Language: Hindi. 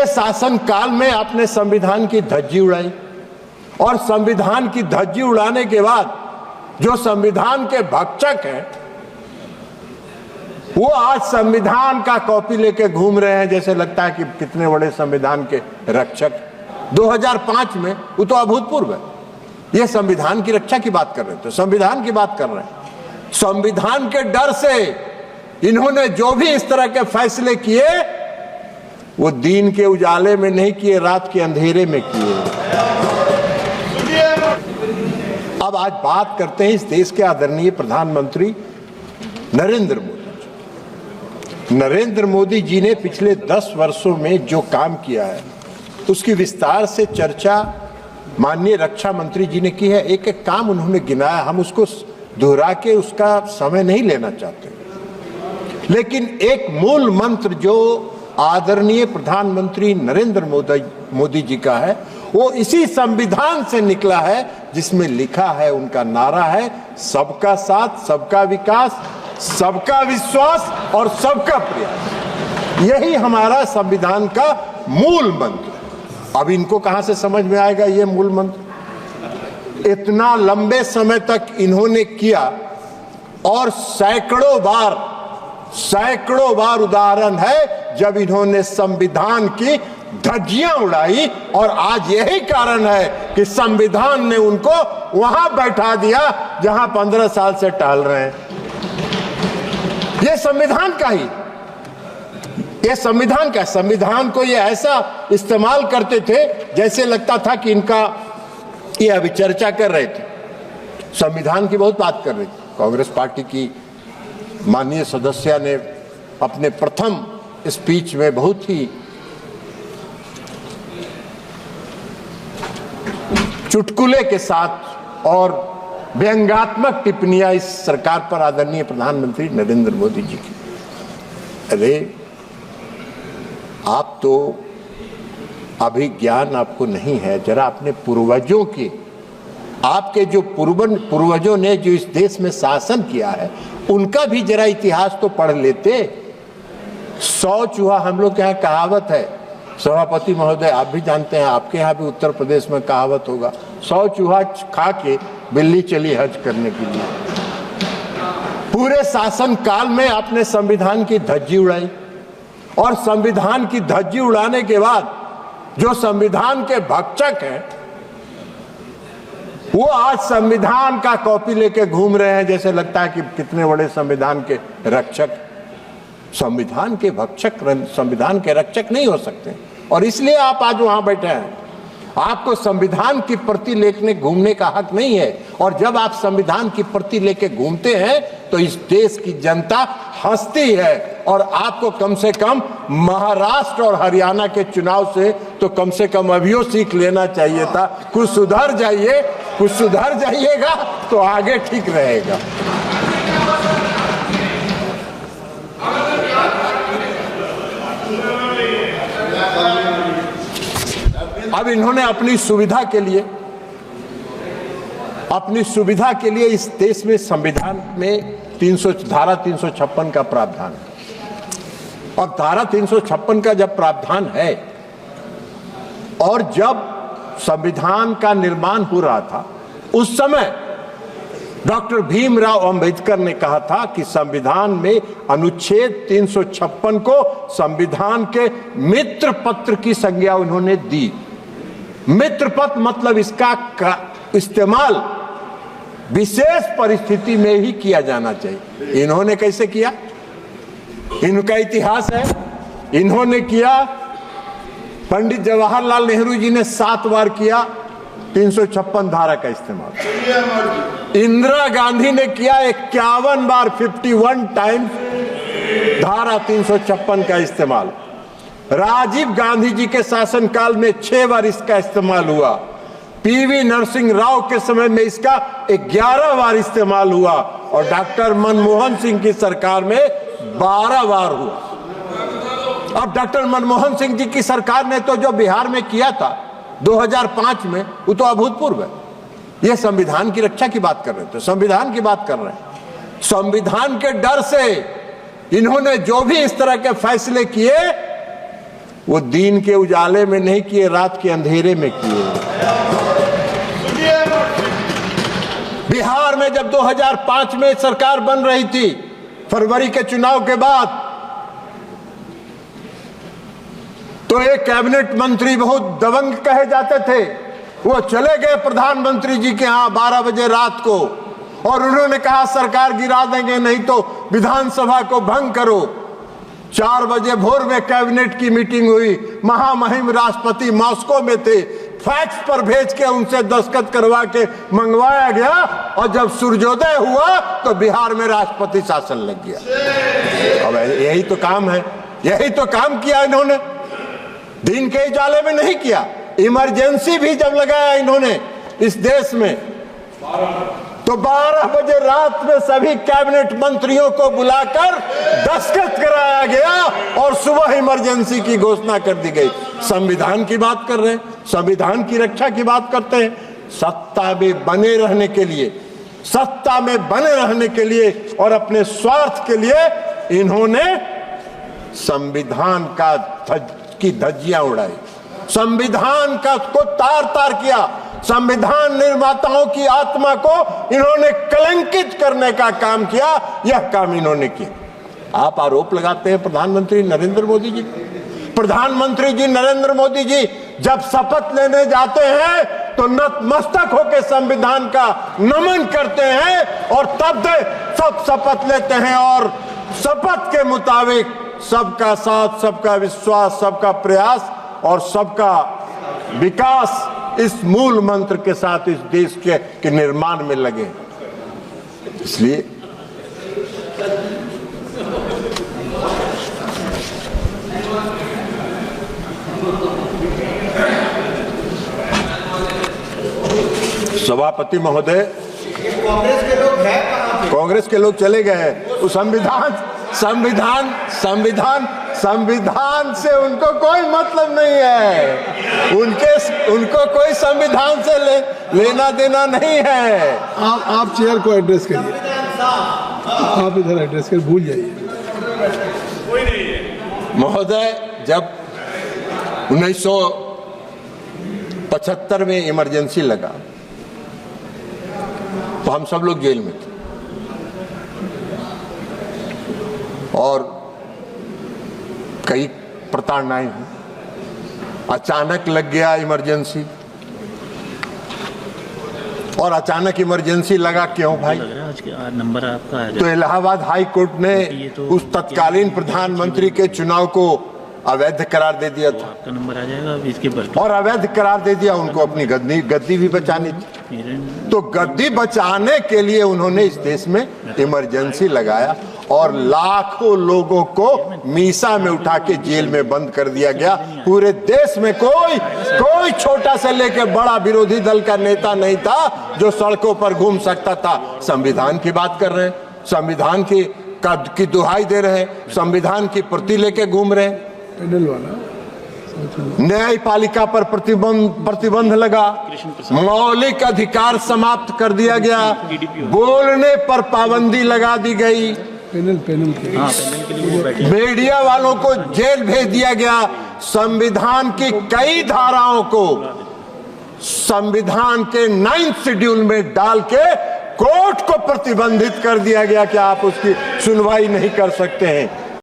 शासन काल में आपने संविधान की धज्जी उड़ाई और संविधान की धज्जी उड़ाने के बाद जो संविधान के भक्षक हैं वो आज संविधान का कॉपी लेके घूम रहे हैं, जैसे लगता है कि कितने बड़े संविधान के रक्षक। 2005 में वो तो अभूतपूर्व है। ये संविधान की रक्षा की बात कर रहे थे, संविधान की बात कर रहे हैं। संविधान के डर से इन्होंने जो भी इस तरह के फैसले किए वो दिन के उजाले में नहीं किए, रात के अंधेरे में किए। अब आज बात करते हैं इस देश के आदरणीय प्रधानमंत्री नरेंद्र मोदी। नरेंद्र मोदी जी ने पिछले 10 वर्षों में जो काम किया है उसकी विस्तार से चर्चा माननीय रक्षा मंत्री जी ने की है। एक एक काम उन्होंने गिनाया, हम उसको दोहरा के उसका समय नहीं लेना चाहते, लेकिन एक मूल मंत्र जो आदरणीय प्रधानमंत्री नरेंद्र मोदी जी का है वो इसी संविधान से निकला है, जिसमें लिखा है, उनका नारा है, सबका साथ, सबका विकास, सबका विश्वास और सबका प्रयास। यही हमारा संविधान का मूल मंत्र। अब इनको कहां से समझ में आएगा ये मूल मंत्र? इतना लंबे समय तक इन्होंने किया और सैकड़ों बार उदाहरण है जब इन्होंने संविधान की धज्जियां उड़ाई, और आज यही कारण है कि संविधान ने उनको वहां बैठा दिया जहां 15 साल से टहल रहे हैं। ये संविधान का ही, ये संविधान का, संविधान को ये ऐसा इस्तेमाल करते थे जैसे लगता था कि इनका, ये अभी चर्चा कर रहे थे, संविधान की बहुत बात कर रही थी। कांग्रेस पार्टी की माननीय सदस्य ने अपने प्रथम स्पीच में बहुत ही चुटकुले के साथ और व्यंग्यात्मक टिप्पणियां इस सरकार पर आदरणीय प्रधानमंत्री नरेंद्र मोदी जी की। अरे आप तो अभी ज्ञान आपको नहीं है, जरा अपने पूर्वजों के, आपके जो पूर्वजों ने जो इस देश में शासन किया है उनका भी जरा इतिहास तो पढ़ लेते। 100 चूहा, हम लोग के यहाँ कहावत है, सभापति महोदय आप भी जानते हैं, आपके यहाँ भी उत्तर प्रदेश में कहावत होगा, 100 चूहा खा के बिल्ली चली हज करने के लिए। पूरे शासन काल में आपने संविधान की धज्जी उड़ाई और संविधान की धज्जी उड़ाने के बाद जो संविधान के भक्षक हैं वो आज संविधान का कॉपी लेके घूम रहे हैं, जैसे लगता है कि कितने बड़े संविधान के रक्षक। संविधान के भक्षक संविधान के रक्षक नहीं हो सकते, और इसलिए आप आज वहां बैठे हैं। आपको संविधान की प्रति लेके घूमने का हक नहीं है, और जब आप संविधान की प्रति लेके घूमते हैं तो इस देश की जनता हंसती है। और आपको कम से कम महाराष्ट्र और हरियाणा के चुनाव से तो कम से कम अभियो सीख लेना चाहिए था। कुछ सुधर जाइए, कुछ सुधर जाइएगा तो आगे ठीक रहेगा। अब इन्होंने अपनी सुविधा के लिए इस देश में संविधान में धारा 356 का प्रावधान है। और धारा 356 का जब प्रावधान है और जब संविधान का निर्माण हो रहा था उस समय डॉक्टर भीमराव अंबेडकर ने कहा था कि संविधान में अनुच्छेद 356 को संविधान के मित्र पत्र की संज्ञा उन्होंने दी। मित्र पत्र मतलब इसका इस्तेमाल विशेष परिस्थिति में ही किया जाना चाहिए। इन्होंने कैसे किया? इनका इतिहास है, इन्होंने किया। पंडित जवाहरलाल नेहरू जी ने 7 बार किया 356 धारा का इस्तेमाल। इंदिरा गांधी ने किया 51 बार, 51 टाइम्स धारा 356 का इस्तेमाल। राजीव गांधी जी के शासनकाल में 6 बार इसका इस्तेमाल हुआ। पीवी नरसिंह राव के समय में इसका 11 बार इस्तेमाल हुआ, और डॉक्टर मनमोहन सिंह की सरकार में 12 बार हुआ। अब डॉक्टर मनमोहन सिंह जी की सरकार ने तो जो बिहार में किया था 2005 में, वो तो अभूतपूर्व है। ये संविधान की रक्षा की बात कर रहे थे, संविधान की बात कर रहे हैं। संविधान के डर से इन्होंने जो भी इस तरह के फैसले किए वो दिन के उजाले में नहीं किए, रात के अंधेरे में किए। बिहार में जब 2005 में सरकार बन रही थी, फरवरी के चुनाव के बाद, तो एक कैबिनेट मंत्री बहुत दबंग कहे जाते थे, वो चले गए प्रधानमंत्री जी के यहां 12 बजे रात को, और उन्होंने कहा सरकार गिरा देंगे, नहीं तो विधानसभा को भंग करो। 4 बजे भोर में कैबिनेट की मीटिंग हुई, महामहिम राष्ट्रपति मॉस्को में थे, फैक्स पर भेज के उनसे दस्तखत करवा के मंगवाया गया, और जब सूर्योदय हुआ तो बिहार में राष्ट्रपति शासन लग गया। अब यही तो काम है, यही तो काम किया इन्होंने, दिन के उजाले में नहीं किया। इमरजेंसी भी जब लगाया इन्होंने इस देश में, तो 12 बजे रात में सभी कैबिनेट मंत्रियों को बुलाकर दस्तखत कराया गया और सुबह इमरजेंसी की घोषणा कर दी गई। संविधान की बात कर रहे हैं, संविधान की रक्षा की बात करते हैं। सत्ता में बने रहने के लिए, सत्ता में बने रहने के लिए और अपने स्वार्थ के लिए इन्होंने संविधान की धज्जियां उड़ाई, संविधान को तार तार किया, संविधान निर्माताओं की आत्मा को इन्होंने कलंकित करने का काम किया। यह काम इन्होंने किया। आप आरोप लगाते हैं प्रधानमंत्री नरेंद्र मोदी जी। प्रधानमंत्री जी नरेंद्र मोदी जी जब शपथ लेने जाते हैं तो नतमस्तक होकर संविधान का नमन करते हैं, और तब सब शपथ लेते हैं और शपथ के मुताबिक सबका साथ, सबका विश्वास, सबका प्रयास और सबका विकास, इस मूल मंत्र के साथ इस देश के निर्माण में लगे। इसलिए सभापति महोदय, कांग्रेस के लोग हैं कहां पे? कांग्रेस के लोग चले गए। वो संविधान से उनको कोई मतलब नहीं है, उनको कोई संविधान से लेना देना नहीं है। आप चेयर को एड्रेस करिए, आप इधर एड्रेस कर, भूल जाइए। महोदय, जब 1975 में इमरजेंसी लगा तो हम सब लोग जेल में थे, और कई प्रताड़नाएं हुई। अचानक लग गया इमरजेंसी, और अचानक इमरजेंसी लगा क्यों भाई? नंबर आपका आ तो इलाहाबाद हाई कोर्ट ने उस तत्कालीन प्रधानमंत्री के चुनाव को अवैध करार दे दिया था। आपका नंबर आ जाएगा इसके पर, और अवैध करार दे दिया। उनको अपनी गद्दी भी बचानी थी, तो गद्दी बचाने के लिए उन्होंने इस देश में इमरजेंसी लगाया, और लाखों लोगों को मीसा में उठा के जेल में बंद कर दिया गया। पूरे देश में कोई छोटा से लेकर बड़ा विरोधी दल का नेता नहीं था जो सड़कों पर घूम सकता था। संविधान की बात कर रहे हैं, संविधान की दुहाई दे रहे हैं, संविधान की प्रति लेके घूम रहे हैं। न्यायपालिका पर प्रतिबंध लगा, मौलिक अधिकार समाप्त कर दिया गया, बोलने पर पाबंदी लगा दी गई, पैनल के लिए मीडिया वालों को जेल भेज दिया गया। संविधान की कई धाराओं को संविधान के 9th शेड्यूल में डाल के कोर्ट को प्रतिबंधित कर दिया गया कि आप उसकी सुनवाई नहीं कर सकते हैं।